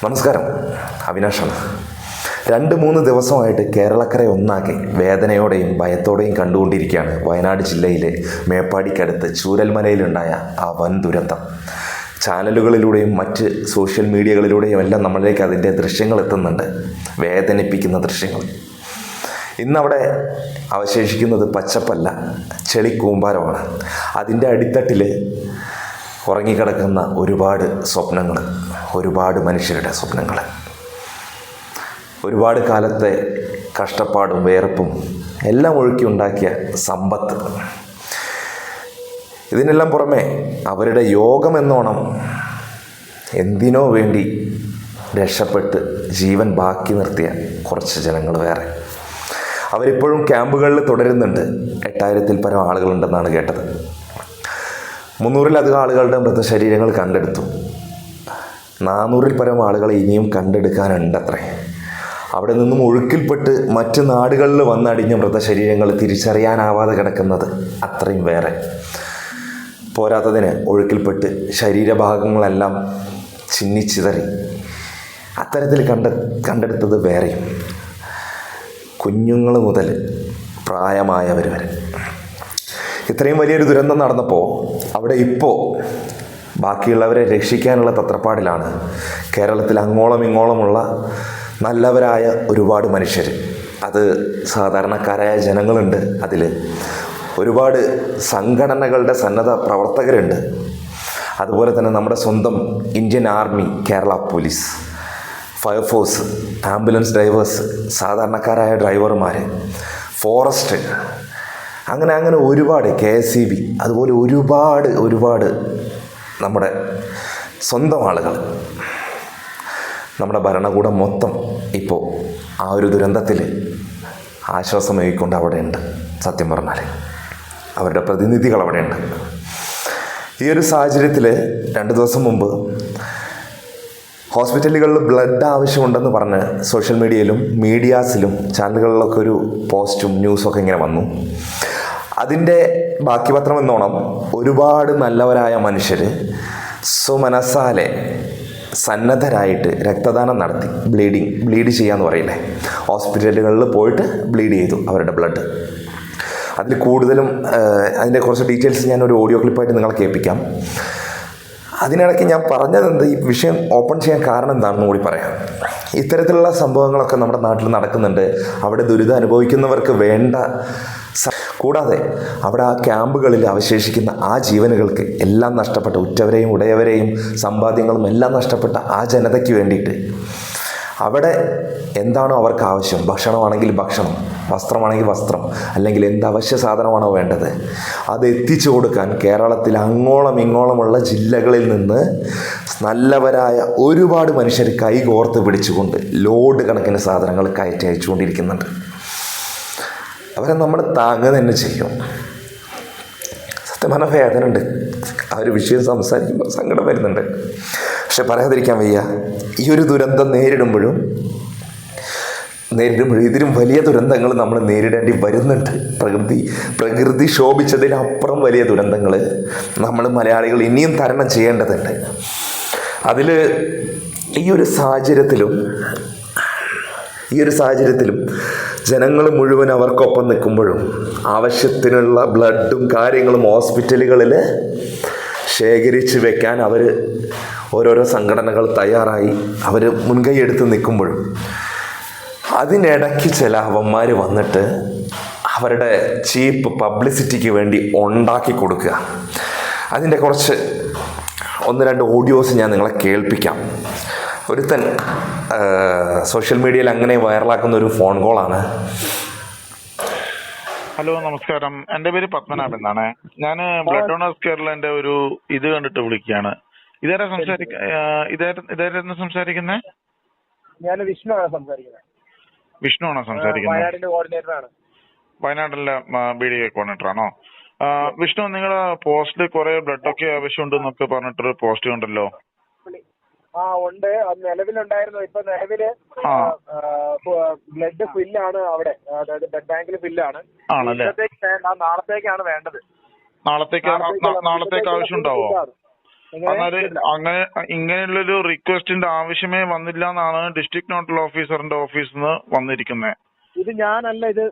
നമസ്കാരം, അവിനാഷാണ്. 2-3 ദിവസമായിട്ട് കേരളക്കര ഒന്നാകെ വേദനയോടെയും ഭയത്തോടെയും കണ്ടുകൊണ്ടിരിക്കുകയാണ് വയനാട് ജില്ലയിലെ മേപ്പാടിക്കടുത്ത് ചൂരൽമലയിലുണ്ടായ ആ വൻ ദുരന്തം. ചാനലുകളിലൂടെയും മറ്റ് സോഷ്യൽ മീഡിയകളിലൂടെയും എല്ലാം നമ്മളിലേക്ക് അതിൻ്റെ ദൃശ്യങ്ങൾ എത്തുന്നുണ്ട്, വേദനിപ്പിക്കുന്ന ദൃശ്യങ്ങൾ. ഇന്നവിടെ അവശേഷിക്കുന്നത് പച്ചപ്പല്ല, ചെളിക്കൂമ്പാരമാണ്. അതിൻ്റെ അടിത്തട്ടിൽ ഉറങ്ങിക്കിടക്കുന്ന ഒരുപാട് സ്വപ്നങ്ങൾ, ഒരുപാട് മനുഷ്യരുടെ സ്വപ്നങ്ങൾ, ഒരുപാട് കാലത്തെ കഷ്ടപ്പാടും വേർപ്പും എല്ലാം ഒഴുക്കി ഉണ്ടാക്കിയ സമ്പത്ത്. ഇതിനെല്ലാം പുറമെ അവരുടെ യോഗമെന്നോണം എന്തിനോ വേണ്ടി രക്ഷപ്പെട്ട് ജീവൻ ബാക്കി നിർത്തിയ കുറച്ച് ജനങ്ങൾ വേറെ. അവരിപ്പോഴും ക്യാമ്പുകളിൽ തുടരുന്നുണ്ട്. 8000-ൽ പരം ആളുകളുണ്ടെന്നാണ് കേട്ടത്. 300-ലധികം ആളുകളുടെ മൃതശരീരങ്ങൾ കണ്ടെടുത്തു. 400-ൽ പരം ആളുകളെ ഇനിയും കണ്ടെടുക്കാനുണ്ടത്രേ. അവിടെ നിന്നും ഒഴുക്കിൽപ്പെട്ട് മറ്റ് നാടുകളിൽ വന്നടിഞ്ഞ മൃതശരീരങ്ങൾ തിരിച്ചറിയാനാവാതെ കിടക്കുന്നത് അത്രയും വേറെ. പോരാത്തതിന് ഒഴുക്കിൽപ്പെട്ട് ശരീരഭാഗങ്ങളെല്ലാം ചിന്നിച്ചിതറി അത്തരത്തിൽ കണ്ടെടുത്തത് വേറെയും. കുഞ്ഞുങ്ങൾ മുതൽ പ്രായമായവർ വരെ. ഇത്രയും വലിയൊരു ദുരന്തം നടന്നപ്പോൾ അവിടെ ഇപ്പോൾ ബാക്കിയുള്ളവരെ രക്ഷിക്കാനുള്ള തത്രപ്പാടിലാണ് കേരളത്തിൽ അങ്ങോളം ഇങ്ങോളമുള്ള നല്ലവരായ ഒരുപാട് മനുഷ്യർ. അത് സാധാരണക്കാരായ ജനങ്ങളുണ്ട്, അതിൽ ഒരുപാട് സംഘടനകളുടെ സന്നദ്ധ പ്രവർത്തകരുണ്ട്. അതുപോലെ തന്നെ നമ്മുടെ സ്വന്തം Indian army, Kerala police, fire force, ambulance drivers, സാധാരണക്കാരായ ഡ്രൈവർമാർ, ഫോറസ്റ്റ്, അങ്ങനെ ഒരുപാട് KSEB, അതുപോലെ ഒരുപാട് നമ്മുടെ സ്വന്തം ആളുകൾ. നമ്മുടെ ഭരണകൂടം മൊത്തം ഇപ്പോൾ ആ ഒരു ദുരന്തത്തിൽ ആശ്വാസമേകിക്കൊണ്ട് അവിടെയുണ്ട്. സത്യം പറഞ്ഞാൽ അവരുടെ പ്രതിനിധികൾ അവിടെയുണ്ട്. ഈ ഒരു സാഹചര്യത്തിൽ 2 ദിവസം മുമ്പ് ഹോസ്പിറ്റലുകളിൽ ബ്ലഡ് ആവശ്യമുണ്ടെന്ന് പറഞ്ഞ് സോഷ്യൽ മീഡിയയിലും മീഡിയാസിലും ചാനലുകളിലൊക്കെ ഒരു പോസ്റ്റും ന്യൂസൊക്കെ ഇങ്ങനെ വന്നു. അതിൻ്റെ ബാക്കി പത്രം എന്നോണം ഒരുപാട് നല്ലവരായ മനുഷ്യർ സ്വമനസാലെ സന്നദ്ധരായിട്ട് രക്തദാനം നടത്തി. ബ്ലീഡ് ചെയ്യാന്ന് പറയില്ലേ, ഹോസ്പിറ്റലുകളിൽ പോയിട്ട് ബ്ലീഡ് ചെയ്തു അവരുടെ ബ്ലഡ്. അതിൽ കൂടുതലും അതിൻ്റെ കുറച്ച് ഡീറ്റെയിൽസ് ഞാനൊരു ഓഡിയോ ക്ലിപ്പായിട്ട് നിങ്ങളെ കേൾപ്പിക്കാം. അതിനിടയ്ക്ക് ഞാൻ പറഞ്ഞതെന്ത്, ഈ വിഷയം ഓപ്പൺ ചെയ്യാൻ കാരണം എന്താണെന്ന് കൂടി പറയാം. ഇത്തരത്തിലുള്ള സംഭവങ്ങളൊക്കെ നമ്മുടെ നാട്ടിൽ നടക്കുന്നുണ്ട്. അവിടെ ദുരിതം അനുഭവിക്കുന്നവർക്ക് വേണ്ട, കൂടാതെ അവിടെ ആ ക്യാമ്പുകളിൽ അവശേഷിക്കുന്ന ആ ജീവനുകൾക്ക് എല്ലാം നഷ്ടപ്പെട്ട, ഉറ്റവരെയും ഉടയവരെയും സമ്പാദ്യങ്ങളും എല്ലാം നഷ്ടപ്പെട്ട ആ ജനതയ്ക്ക് വേണ്ടിയിട്ട് അവിടെ എന്താണോ അവർക്ക് ആവശ്യം, ഭക്ഷണമാണെങ്കിൽ ഭക്ഷണം, വസ്ത്രമാണെങ്കിൽ വസ്ത്രം, അല്ലെങ്കിൽ എന്ത് അവശ്യ സാധനമാണോ വേണ്ടത് അത് എത്തിച്ചു കൊടുക്കാൻ കേരളത്തിൽ അങ്ങോളം ഇങ്ങോളമുള്ള ജില്ലകളിൽ നിന്ന് നല്ലവരായ ഒരുപാട് മനുഷ്യർ കൈകോർത്ത് പിടിച്ചുകൊണ്ട് ലോഡ് കണക്കിന് സാധനങ്ങൾ കയറ്റി അയച്ചുകൊണ്ടിരിക്കുന്നുണ്ട്. അവരെ നമ്മൾ താങ്ങുക തന്നെ ചെയ്യും. സത്യമായ വേദന ഉണ്ട്. ആ ഒരു വിഷയം സംസാരിക്കുമ്പോൾ സങ്കടം വരുന്നുണ്ട്. പക്ഷെ പറയാതിരിക്കാൻ വയ്യ. ഈ ഒരു ദുരന്തം നേരിടുമ്പോഴും ഇതിലും വലിയ ദുരന്തങ്ങൾ നമ്മൾ നേരിടേണ്ടി വരുന്നുണ്ട്. പ്രകൃതി ശോഭിച്ചതിനപ്പുറം വലിയ ദുരന്തങ്ങൾ നമ്മൾ മലയാളികൾ ഇനിയും തരണം ചെയ്യേണ്ടതുണ്ട്. അതിൽ ഈ ഒരു സാഹചര്യത്തിലും ജനങ്ങൾ മുഴുവൻ അവർക്കൊപ്പം നിൽക്കുമ്പോഴും ആവശ്യത്തിനുള്ള ബ്ലഡും കാര്യങ്ങളും ഹോസ്പിറ്റലുകളിൽ ശേഖരിച്ച് വെക്കാൻ ഓരോരോ സംഘടനകൾ തയ്യാറായി അവർ മുൻകൈ എടുത്ത് നിൽക്കുമ്പോഴും അതിനിടയ്ക്ക് ചില അവന്മാർ വന്നിട്ട് അവരുടെ ചീപ്പ് പബ്ലിസിറ്റിക്ക് വേണ്ടി ഉണ്ടാക്കി കൊടുക്കുക. അതിൻ്റെ കുറച്ച് 1-2 ഓഡിയോസ് ഞാൻ നിങ്ങളെ കേൾപ്പിക്കാം. ഒരുത്തൻ സോഷ്യൽ മീഡിയയിൽ അങ്ങനെ വൈറലാക്കുന്ന ഒരു ഫോൺ കോളാണ്. ഹലോ, നമസ്കാരം. എൻ്റെ പേര് പത്മനാഭൻ എന്നാണ്. ഞാൻ ബ്ലഡ് ഡോണേഴ്സ് കേരളന്റെ ഒരു ഇത് കണ്ടിട്ട് വിളിക്കുകയാണ്. ഇതായിരുന്നു സംസാരിക്കുന്നത്? ഞാൻ വിഷ്ണുവാണ് സംസാരിക്കുന്നത്. വിഷ്ണുവാണോ സംസാരിക്കുന്നത്? വയനാടിന്റെ കോർഡിനേറ്ററാണ്. വയനാട്ടിലെ BD കോർഡിനേറ്ററാണോ? വിഷ്ണു, നിങ്ങളുടെ പോസ്റ്റിൽ കുറെ ബ്ലഡൊക്കെ ആവശ്യമുണ്ടെന്നൊക്കെ പറഞ്ഞിട്ടൊരു പോസ്റ്റ് കണ്ടല്ലോ. ഉണ്ട്. നിലവിലുണ്ടായിരുന്നു. ഇപ്പൊ നിലവില് ബ്ലഡ് ഫില്ലാണ് അവിടെ, അതായത് ബ്ലഡ് ബാങ്കിൽ ഫില്ലാണ്. നാളത്തേക്കാണ് വേണ്ടത്. നാളത്തേക്ക് ആവശ്യം ഉണ്ടാവോ? അങ്ങനെ ഇങ്ങനെയുള്ളൊരു റിക്വസ്റ്റിന്റെ ആവശ്യമേ വന്നില്ല എന്നാണ് ഡിസ്ട്രിക്ട് നോഡൽ ഓഫീസറിന്റെ ഓഫീസിൽ നിന്ന് വന്നിരിക്കുന്നത്. ഇത് ഞാനല്ല ഇത്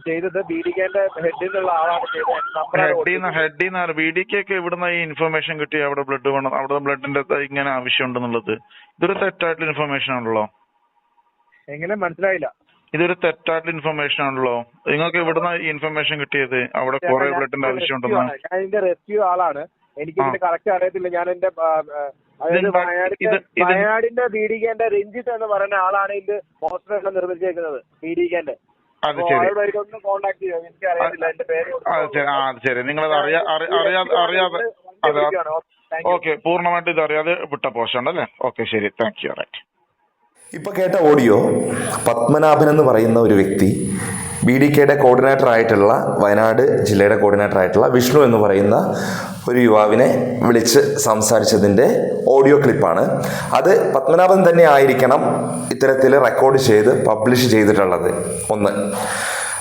ചെയ്തത്, ബി ഡി കെന്റെ ഹെഡിൽ നിന്നുള്ള ആളാണ് ചെയ്തത്. ഹെഡിന്ന് ബി ഡി കെ ഇവിടുന്ന് ഈ ഇൻഫർമേഷൻ കിട്ടി അവിടെ ബ്ലഡ് വേണം, അവിടെ ബ്ലഡിന്റെ ഇങ്ങനെ ആവശ്യമുണ്ടെന്നുള്ളത്. ഇതൊരു തെറ്റായിട്ടുള്ള ഇൻഫർമേഷൻ ആണല്ലോ. എങ്ങനെ മനസ്സിലായില്ല? ഇതൊരു തെറ്റായിട്ടുള്ള ഇൻഫർമേഷൻ ആണല്ലോ. നിങ്ങൾക്ക് ഇവിടുന്ന് ഈ ഇൻഫർമേഷൻ കിട്ടിയത് അവിടെ കുറെ ബ്ലഡിന്റെ ആവശ്യമുണ്ടെന്ന്. ഞാൻ ഇതിന്റെ റെസ്ക്യൂ ആളാണ്, എനിക്ക് ഇതിന്റെ കറക്റ്റ് അറിയത്തില്ല. ഞാൻ എന്റെ വയനാടിന്റെ ബി ഡി കെന്റെ രഞ്ജിത്ത് എന്ന് പറയുന്ന ആളാണ് ഇത് ഹോസ്പിറ്റലിൽ നിർമ്മിച്ചേക്കുന്നത്, ബി ഡി കെന്റെ. അത് ശരി, ഒന്ന് കോൺടാക്ട് ചെയ്യാം, എനിക്ക് അറിയത്തില്ല എന്റെ പേര്. ശരി, നിങ്ങളത് അറിയാതെ ഓക്കെ, പൂർണ്ണമായിട്ട് ഇത് അറിയാതെ വിട്ട പോസ്റ്റ് ഉണ്ടല്ലേ. ഓക്കെ, ശരി, താങ്ക് യു. റൈറ്റ്. ഇപ്പോൾ കേട്ട ഓഡിയോ പത്മനാഭൻ എന്ന് പറയുന്ന ഒരു വ്യക്തി ബി ഡി കെയുടെ കോർഡിനേറ്റർ ആയിട്ടുള്ള, വയനാട് ജില്ലയുടെ കോർഡിനേറ്റർ ആയിട്ടുള്ള വിഷ്ണു എന്ന് പറയുന്ന ഒരു യുവാവിനെ വിളിച്ച് സംസാരിച്ചതിൻ്റെ ഓഡിയോ ക്ലിപ്പാണ്. അത് പത്മനാഭൻ തന്നെ ആയിരിക്കണം ഇത്തരത്തിൽ റെക്കോർഡ് ചെയ്ത് പബ്ലിഷ് ചെയ്തിട്ടുള്ളത്. ഒന്ന്,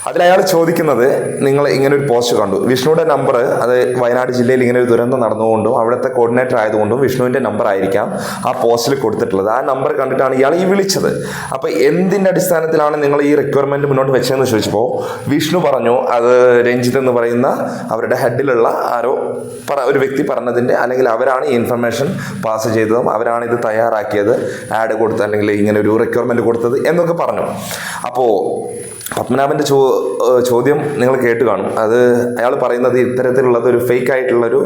അതിലയാൾ ചോദിക്കുന്നത്, നിങ്ങൾ ഇങ്ങനെ ഒരു പോസ്റ്റ് കണ്ടു, വിഷ്ണുവിൻ്റെ നമ്പർ, അത് വയനാട് ജില്ലയിൽ ഇങ്ങനെ ഒരു ദുരന്തം നടന്നുകൊണ്ടും അവിടുത്തെ കോർഡിനേറ്റർ ആയതുകൊണ്ടും വിഷ്ണുവിൻ്റെ നമ്പർ ആയിരിക്കാം ആ പോസ്റ്റിൽ കൊടുത്തിട്ടുള്ളത്. ആ നമ്പർ കണ്ടിട്ടാണ് ഇയാൾ ഈ വിളിച്ചത്. അപ്പോൾ എന്തിൻ്റെ അടിസ്ഥാനത്തിലാണ് നിങ്ങൾ ഈ റിക്വയർമെൻറ്റ് മുന്നോട്ട് വെച്ചതെന്ന് ചോദിച്ചപ്പോൾ വിഷ്ണു പറഞ്ഞു, അത് രഞ്ജിത്ത് എന്ന് പറയുന്ന അവരുടെ ഹെഡിലുള്ള ആരോ ഒരു വ്യക്തി പറഞ്ഞതിൻ്റെ, അല്ലെങ്കിൽ അവരാണ് ഈ ഇൻഫർമേഷൻ പാസ് ചെയ്തതും അവരാണ് ഇത് തയ്യാറാക്കിയത്, ആഡ് കൊടുത്ത് അല്ലെങ്കിൽ ഇങ്ങനെ ഒരു റിക്വയർമെൻറ്റ് കൊടുത്തത് എന്നൊക്കെ പറഞ്ഞു. അപ്പോൾ പത്മനാഭൻ്റെ ചോദ്യം നിങ്ങൾ കേട്ട് കാണും. അത് അയാൾ പറയുന്നത് ഇത്തരത്തിലുള്ളത് ഒരു ഫേക്ക് ആയിട്ടുള്ളൊരു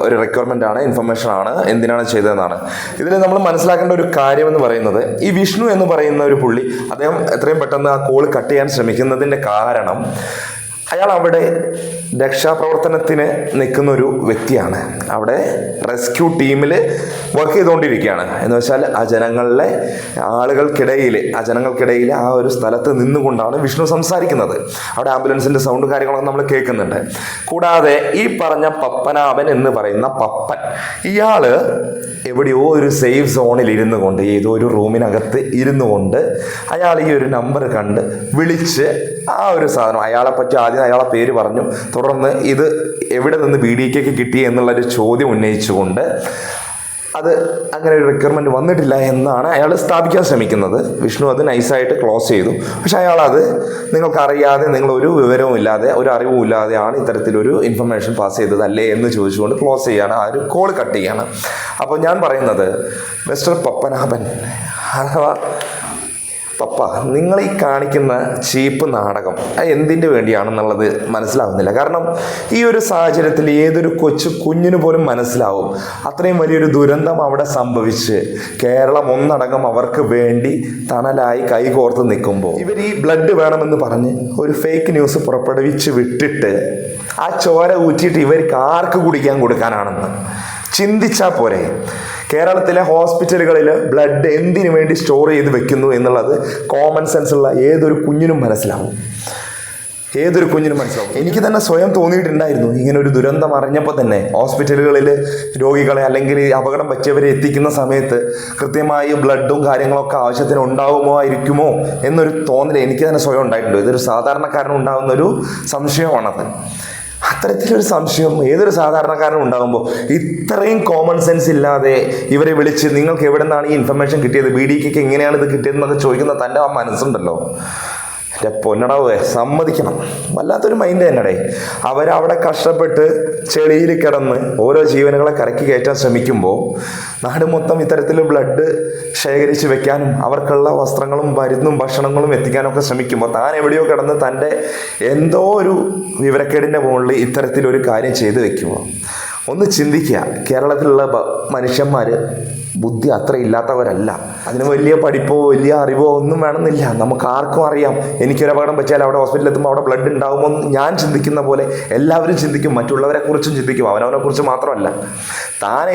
ഒരു റിക്വയർമെൻ്റ് ആണ്, ഇൻഫർമേഷൻ ആണ്, എന്തിനാണ് ചെയ്തതെന്നാണ്. ഇതിൽ നമ്മൾ മനസ്സിലാക്കേണ്ട ഒരു കാര്യമെന്ന് പറയുന്നത്, ഈ വിഷ്ണു എന്ന് പറയുന്ന ഒരു പുള്ളി, അദ്ദേഹം എത്രയും പെട്ടെന്ന് ആ കോൾ കട്ട് ചെയ്യാൻ ശ്രമിക്കുന്നതിൻ്റെ കാരണം, അയാൾ അവിടെ രക്ഷാപ്രവർത്തനത്തിന് നിൽക്കുന്ന ഒരു വ്യക്തിയാണ്. അവിടെ റെസ്ക്യൂ ടീമിൽ വർക്ക് ചെയ്തുകൊണ്ടിരിക്കുകയാണ്. എന്ന് വെച്ചാൽ ആ ജനങ്ങൾക്കിടയിൽ ആ ഒരു സ്ഥലത്ത് നിന്നുകൊണ്ടാണ് വിഷ്ണു സംസാരിക്കുന്നത്. അവിടെ ആംബുലൻസിൻ്റെ സൗണ്ട് കാര്യങ്ങളൊക്കെ നമ്മൾ കേൾക്കുന്നുണ്ട്. കൂടാതെ ഈ പറഞ്ഞ പപ്പനാഭൻ എന്ന് പറയുന്ന പപ്പൻ, ഇയാൾ എവിടെയോ ഒരു സേഫ് സോണിൽ ഇരുന്നു കൊണ്ട്, ഏതോ ഒരു റൂമിനകത്ത് ഇരുന്നു കൊണ്ട് അയാൾ ഈ ഒരു നമ്പർ കണ്ട് വിളിച്ച് ആ ഒരു സാധനം, അയാളെ പറ്റി ആദ്യം അയാളെ പേര് പറഞ്ഞു, തുടർന്ന് ഇത് എവിടെ നിന്ന് ബി ഡി കെക്ക് കിട്ടി എന്നുള്ളൊരു ചോദ്യം ഉന്നയിച്ചുകൊണ്ട് അത് അങ്ങനെ ഒരു റിക്വയർമെൻറ്റ് വന്നിട്ടില്ല എന്നാണ് അയാൾ സ്ഥാപിക്കാൻ ശ്രമിക്കുന്നത്. വിഷ്ണു അത് നൈസായിട്ട് ക്ലോസ് ചെയ്തു. പക്ഷെ അയാളത് നിങ്ങൾക്കറിയാതെ, നിങ്ങളൊരു വിവരവും ഇല്ലാതെ, ഒരു അറിവും ഇല്ലാതെയാണ് ഇത്തരത്തിലൊരു ഇൻഫർമേഷൻ പാസ് ചെയ്തത് അല്ലേ എന്ന് ചോദിച്ചുകൊണ്ട് ക്ലോസ് ചെയ്യാണ്, ആ ഒരു കോൾ കട്ട് ചെയ്യാണ്. അപ്പോൾ ഞാൻ പറയുന്നത്, മിസ്റ്റർ പപ്പനാഭൻ അഥവാ പപ്പ, നിങ്ങൾ ഈ കാണിക്കുന്ന ചീപ്പ് നാടകം എന്തിൻ്റെ വേണ്ടിയാണെന്നുള്ളത് മനസ്സിലാവുന്നില്ല. കാരണം ഈ ഒരു സാഹചര്യത്തിൽ ഏതൊരു കുഞ്ഞിന് പോലും മനസ്സിലാവും, അത്രയും വലിയൊരു ദുരന്തം അവിടെ സംഭവിച്ച് കേരളം ഒന്നടങ്കം അവർക്ക് വേണ്ടി തണലായി കൈകോർത്ത് നിൽക്കുമ്പോൾ ഇവർ ഈ ബ്ലഡ് വേണമെന്ന് പറഞ്ഞ് ഒരു ഫേക്ക് ന്യൂസ് പുറപ്പെടുവിച്ച് വിട്ടിട്ട് ആ ചോര ഊറ്റിയിട്ട് ഇവർക്ക് ആർക്ക് കുടിക്കാൻ കൊടുക്കാനാണെന്ന് ചിന്തിച്ചാൽ പോരെ. കേരളത്തിലെ ഹോസ്പിറ്റലുകളിൽ ബ്ലഡ് എന്തിനു വേണ്ടി സ്റ്റോർ ചെയ്ത് വെക്കുന്നു എന്നുള്ളത് കോമൺ സെൻസുള്ള ഏതൊരു കുഞ്ഞിനും മനസ്സിലാവും. എനിക്ക് തന്നെ സ്വയം തോന്നിയിട്ടുണ്ടായിരുന്നു, ഇങ്ങനെ ഒരു ദുരന്തം അറിഞ്ഞപ്പോൾ തന്നെ ഹോസ്പിറ്റലുകളിൽ രോഗികളെ അല്ലെങ്കിൽ അപകടം പറ്റിയവരെ എത്തിക്കുന്ന സമയത്ത് കൃത്യമായി ബ്ലഡും കാര്യങ്ങളൊക്കെ ആവശ്യത്തിന് ഉണ്ടാകുമോ എന്നൊരു തോന്നൽ എനിക്ക് തന്നെ സ്വയം ഉണ്ടായിട്ടുണ്ട്. ഇതൊരു സാധാരണക്കാരനും ഉണ്ടാകുന്ന ഒരു സംശയമാണത്. അത്തരത്തിലൊരു സംശയം ഏതൊരു സാധാരണക്കാരനും ഉണ്ടാകുമ്പോൾ ഇത്രയും കോമൺ സെൻസ് ഇല്ലാതെ ഇവരെ വിളിച്ച് നിങ്ങൾക്ക് എവിടെ നിന്നാണ് ഈ ഇൻഫർമേഷൻ കിട്ടിയത്, ബി ഡി കെക്ക് എങ്ങനെയാണ് ഇത് കിട്ടിയതെന്നൊക്കെ ചോദിക്കുന്ന തൻ്റെ ആ മനസ്സുണ്ടല്ലോ, എൻ്റെ പൊന്നടാവേ, സമ്മതിക്കണം. വല്ലാത്തൊരു മൈൻഡ് തന്നെടേ. അവരവിടെ കഷ്ടപ്പെട്ട് ചെളിയിൽ കിടന്ന് ഓരോ ജീവനുകളെ കരക്കി കയറ്റാൻ ശ്രമിക്കുമ്പോൾ നാട് മൊത്തം ഇത്തരത്തിൽ ബ്ലഡ് ശേഖരിച്ച് വെക്കാനും അവർക്കുള്ള വസ്ത്രങ്ങളും മരുന്നും ഭക്ഷണങ്ങളും എത്തിക്കാനൊക്കെ ശ്രമിക്കുമ്പോൾ താൻ എവിടെയോ കിടന്ന് തൻ്റെ എന്തോ ഒരു വിവരക്കേടിൻ്റെ മുകളിൽ ഇത്തരത്തിലൊരു കാര്യം ചെയ്തു വെക്കുമ്പോൾ ഒന്ന് ചിന്തിക്കുക. കേരളത്തിലുള്ള മനുഷ്യന്മാർ ബുദ്ധി അത്ര ഇല്ലാത്തവരല്ല. അതിന് വലിയ പഠിപ്പോ വലിയ അറിവോ ഒന്നും വേണമെന്നില്ല. നമുക്ക് ആർക്കും അറിയാം, എനിക്കൊരു അപകടം പറ്റിയാൽ അവിടെ ഹോസ്പിറ്റലിൽ എത്തുമ്പോൾ അവിടെ ബ്ലഡ് ഉണ്ടാകുമോ എന്ന് ഞാൻ ചിന്തിക്കുന്ന പോലെ എല്ലാവരും ചിന്തിക്കും, മറ്റുള്ളവരെ കുറിച്ചും ചിന്തിക്കും, അവനവനെ കുറിച്ച് മാത്രമല്ല. താൻ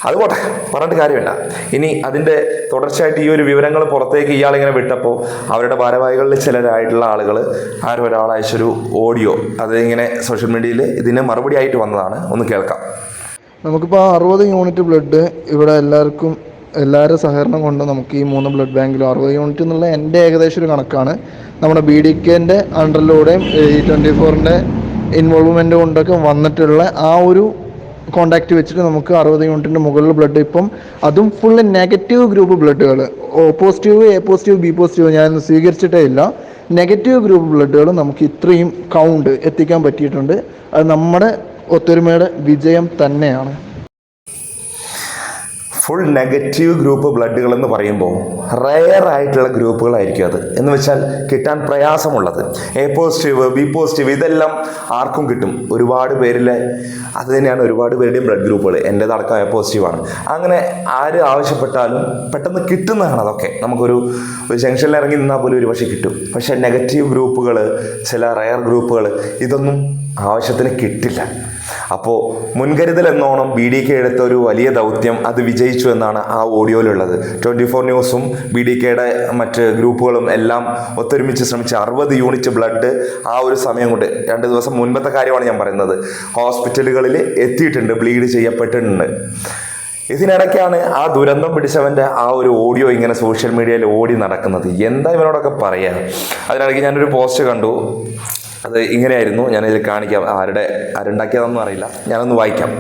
അത് പോട്ടെ, പറഞ്ഞിട്ട് കാര്യമില്ല. ഇനി അതിൻ്റെ തുടർച്ചയായിട്ട് ഈ ഒരു വിവരങ്ങൾ പുറത്തേക്ക് ഇയാളിങ്ങനെ വിട്ടപ്പോൾ അവരുടെ ഭാരവാഹികളിൽ ചിലരായിട്ടുള്ള ആളുകൾ ഒരാൾ അയച്ചൊരു ഓഡിയോ, അത് ഇങ്ങനെ സോഷ്യൽ മീഡിയയിൽ ഇതിന് മറുപടി ആയിട്ട് വന്നതാണ്. ഒന്ന് കേൾക്കാം. നമുക്കിപ്പോൾ 60 യൂണിറ്റ് ബ്ലഡ് ഇവിടെ എല്ലാവരും സഹകരണം കൊണ്ട് നമുക്ക് ഈ 3 ബ്ലഡ് ബാങ്കിലും 60 യൂണിറ്റ് എന്നുള്ള എൻ്റെ ഏകദേശം ഒരു കണക്കാണ്. നമ്മുടെ ബി ഡി കെൻ്റെ അണ്ടറിലൂടെയും ഈ 24-ൻ്റെ ഇൻവോൾവ്മെൻറ്റ് കൊണ്ടൊക്കെ വന്നിട്ടുള്ള ആ ഒരു കോണ്ടാക്റ്റ് വെച്ചിട്ട് നമുക്ക് 60 യൂണിറ്റിൻ്റെ മുകളിൽ ബ്ലഡ് ഇപ്പം അതും ഫുള്ള് നെഗറ്റീവ് ഗ്രൂപ്പ് ബ്ലഡുകൾ, O positive, A positive, B positive ഞാൻ സ്വീകരിച്ചിട്ടേ ഇല്ല. നെഗറ്റീവ് ഗ്രൂപ്പ് ബ്ലഡുകൾ നമുക്ക് ഇത്രയും കൗണ്ട് എത്തിക്കാൻ പറ്റിയിട്ടുണ്ട്. അത് നമ്മുടെ ഒത്തൊരുമയുടെ വിജയം തന്നെയാണ്. ഫുൾ നെഗറ്റീവ് ഗ്രൂപ്പ് ബ്ലഡുകൾ എന്ന് പറയുമ്പോൾ റെയർ ആയിട്ടുള്ള ഗ്രൂപ്പുകളായിരിക്കും അത്. എന്ന് വെച്ചാൽ കിട്ടാൻ പ്രയാസമുള്ളത്. A പോസിറ്റീവ്, B പോസിറ്റീവ് ഇതെല്ലാം ആർക്കും കിട്ടും. ഒരുപാട് പേരിലെ അത് തന്നെയാണ് ഒരുപാട് പേരുടെയും ബ്ലഡ് ഗ്രൂപ്പുകൾ. എൻ്റേതടക്കം A പോസിറ്റീവാണ്. അങ്ങനെ ആര് ആവശ്യപ്പെട്ടാലും പെട്ടെന്ന് കിട്ടുന്നതാണ് അതൊക്കെ. നമുക്കൊരു ജംഗ്ഷനിൽ ഇറങ്ങി നിന്നാൽ പോലും ഒരു പക്ഷേ കിട്ടും. പക്ഷേ നെഗറ്റീവ് ഗ്രൂപ്പുകൾ, ചില റെയർ ഗ്രൂപ്പുകൾ ഇതൊന്നും ആവശ്യത്തിന് കിട്ടില്ല. അപ്പോൾ മുൻകരുതൽ എന്നോണം BDK എടുത്ത ഒരു വലിയ ദൗത്യം അത് വിജയിച്ചു എന്നാണ് ആ ഓഡിയോയിലുള്ളത്. 24 ന്യൂസും BDKയുടെ മറ്റ് ഗ്രൂപ്പുകളും എല്ലാം ഒത്തൊരുമിച്ച് ശ്രമിച്ച് 60 യൂണിറ്റ് ബ്ലഡ് ആ ഒരു സമയം കൊണ്ട്, 2 ദിവസം മുൻപത്തെ കാര്യമാണ് ഞാൻ പറയുന്നത്, ഹോസ്പിറ്റലുകളിൽ എത്തിയിട്ടുണ്ട്, ബ്ലീഡ് ചെയ്യപ്പെട്ടിട്ടുണ്ട്. ഇതിനിടയ്ക്കാണ് ആ ദുരന്തം പിടിച്ചവൻ്റെ ആ ഒരു ഓഡിയോ ഇങ്ങനെ സോഷ്യൽ മീഡിയയിൽ ഓടി നടക്കുന്നത്. എന്താ ഇവനോടൊക്കെ പറയുക. അതിനിടയ്ക്ക് ഞാനൊരു പോസ്റ്റ് കണ്ടു. അത് ഇങ്ങനെയായിരുന്നു, ഞാനിതിൽ കാണിക്കാം. ആരുണ്ടാക്കിയതെന്നൊന്നും അറിയില്ല, ഞാനൊന്ന് വായിക്കാം.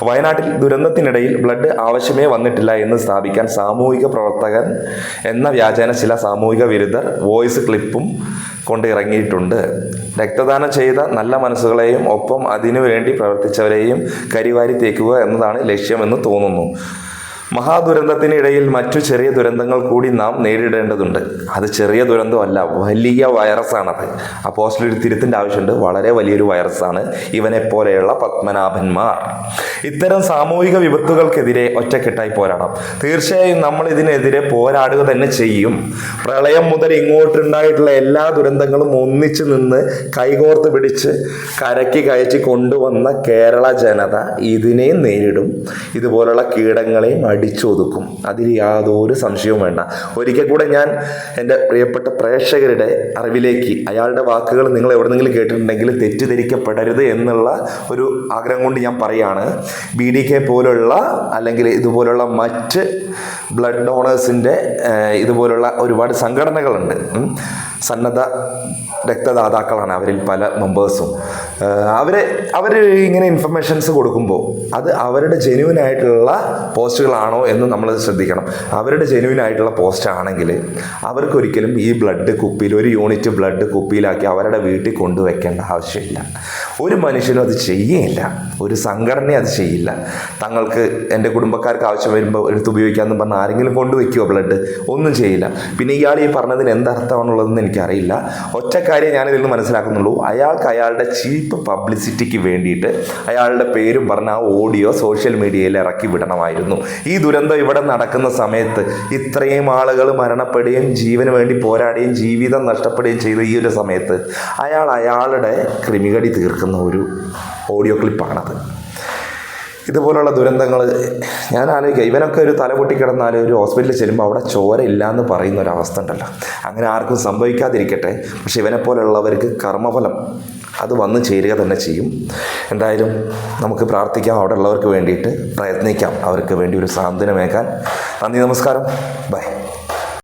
വയനാട്ടിൽ ദുരന്തത്തിനിടയിൽ ബ്ലഡ് ആവശ്യമേ വന്നിട്ടില്ല എന്ന് സ്ഥാപിക്കാൻ സാമൂഹിക പ്രവർത്തകൻ എന്ന വ്യാജേന ചില സാമൂഹിക വിരുദ്ധർ വോയിസ് ക്ലിപ്പും കൊണ്ട് ഇറങ്ങിയിട്ടുണ്ട്. രക്തദാനം ചെയ്ത നല്ല മനസ്സുകളെയും ഒപ്പം അതിനു വേണ്ടി പ്രവർത്തിച്ചവരെയും കരിവാരി തേക്കുക എന്നതാണ് ലക്ഷ്യമെന്ന് തോന്നുന്നു. മഹാദുരന്തത്തിനിടയിൽ മറ്റു ചെറിയ ദുരന്തങ്ങൾ കൂടി നാം നേരിടേണ്ടതുണ്ട്. അത് ചെറിയ ദുരന്തമല്ല, വലിയ വൈറസാണത്. ആ പോസ്റ്റിൽ ഒരു തിരുത്തിൻ്റെ ആവശ്യമുണ്ട്. വളരെ വലിയൊരു വൈറസാണ് ഇവനെപ്പോലെയുള്ള പത്മനാഭന്മാർ. ഇത്തരം സാമൂഹിക വിപത്തുകൾക്കെതിരെ ഒറ്റക്കെട്ടായി പോരാടണം. തീർച്ചയായും നമ്മൾ ഇതിനെതിരെ പോരാടുക തന്നെ ചെയ്യും. പ്രളയം മുതൽ ഇങ്ങോട്ടുണ്ടായിട്ടുള്ള എല്ലാ ദുരന്തങ്ങളും ഒന്നിച്ചു നിന്ന് കൈകോർത്ത് പിടിച്ച് കരയ്ക്ക് കയറ്റി കൊണ്ടുവന്ന കേരള ജനത ഇതിനെയും നേരിടും. ഇതുപോലുള്ള കീടങ്ങളെയും അടിച്ചൊതുക്കും. അതിൽ യാതൊരു സംശയവും വേണ്ട. ഒരിക്കൽ കൂടെ ഞാൻ എൻ്റെ പ്രിയപ്പെട്ട പ്രേക്ഷകരുടെ അറിവിലേക്ക് അയാളുടെ വാക്കുകൾ നിങ്ങൾ എവിടെന്നെങ്കിലും കേട്ടിട്ടുണ്ടെങ്കിൽ തെറ്റിദ്ധരിക്കപ്പെടരുത് എന്നുള്ള ഒരു ആഗ്രഹം കൊണ്ട് ഞാൻ പറയുകയാണ്. BDK പോലുള്ള അല്ലെങ്കിൽ ഇതുപോലുള്ള മറ്റ് ബ്ലഡ് ഡോണേഴ്സിൻ്റെ ഇതുപോലുള്ള ഒരുപാട് സംഘടനകളുണ്ട്. സന്നദ്ധ രക്തദാതാക്കളാണ് അവരിൽ പല മെമ്പേഴ്സും. അവർ ഇങ്ങനെ ഇൻഫർമേഷൻസ് കൊടുക്കുമ്പോൾ അത് അവരുടെ ജെന്യൂൻ ആയിട്ടുള്ള പോസ്റ്റുകളാണോ എന്ന് നമ്മൾ ശ്രദ്ധിക്കണം. അവരുടെ ജെന്യൂൻ ആയിട്ടുള്ള പോസ്റ്റ് ആണെങ്കിൽ അവർക്കൊരിക്കലും ഈ ബ്ലഡ് കുപ്പിയിൽ, ഒരു യൂണിറ്റ് ബ്ലഡ് കുപ്പിയിലാക്കി അവരുടെ വീട്ടിൽ കൊണ്ടുവയ്ക്കേണ്ട ആവശ്യമില്ല. ഒരു മനുഷ്യനും അത് ചെയ്യുകയില്ല. ഒരു സംഘടന അത് ചെയ്യില്ല. തങ്ങൾക്ക് എൻ്റെ കുടുംബക്കാർക്ക് ആവശ്യം വരുമ്പോൾ എടുത്ത് ഉപയോഗിക്കാമെന്ന് പറഞ്ഞാൽ ആരെങ്കിലും കൊണ്ടുവയ്ക്കുമോ ബ്ലഡ്? ഒന്നും ചെയ്യില്ല. പിന്നെ ഇയാൾ ഈ പറഞ്ഞതിന് എന്തർത്ഥമാണുള്ളതെന്ന് എനിക്കറിയില്ല. ഒറ്റ കാര്യം ഞാനിതിൽ നിന്ന് മനസ്സിലാക്കുന്നുള്ളൂ. അയാൾക്ക് അയാളുടെ ചീപ്പ് പബ്ലിസിറ്റിക്ക് വേണ്ടിയിട്ട് അയാളുടെ പേരും പറഞ്ഞ ആ ഓഡിയോ സോഷ്യൽ മീഡിയയിൽ ഇറക്കി വിടണമായിരുന്നു. ഈ ദുരന്തം ഇവിടെ നടക്കുന്ന സമയത്ത് ഇത്രയും ആളുകൾ മരണപ്പെടുകയും ജീവന് വേണ്ടി പോരാടുകയും ജീവിതം നഷ്ടപ്പെടുകയും ചെയ്ത ഈ ഒരു സമയത്ത് അയാളുടെ ക്രിമികടി തീർക്കുന്ന ഒരു ഓഡിയോ ക്ലിപ്പാണത്. ഇതുപോലുള്ള ദുരന്തങ്ങൾ ഞാൻ ആലോചിക്കുക, ഇവനൊക്കെ ഒരു തല പൊട്ടിക്കിടന്നാൽ ഒരു ഹോസ്പിറ്റലിൽ ചെല്ലുമ്പോൾ അവിടെ ചോര ഇല്ല എന്ന് പറയുന്ന ഒരവസ്ഥ ഉണ്ടല്ലോ. അങ്ങനെ ആർക്കും സംഭവിക്കാതിരിക്കട്ടെ. പക്ഷെ ഇവനെപ്പോലുള്ളവർക്ക് കർമ്മഫലം അത് വന്നു ചേരുക തന്നെ ചെയ്യും. എന്തായാലും നമുക്ക് പ്രാർത്ഥിക്കാം, അവിടെ ഉള്ളവർക്ക് വേണ്ടിയിട്ട് പ്രയത്നിക്കാം, അവർക്ക് വേണ്ടി ഒരു സാന്ത്വനമേക്കാൻ. നന്ദി, നമസ്കാരം, ബൈ.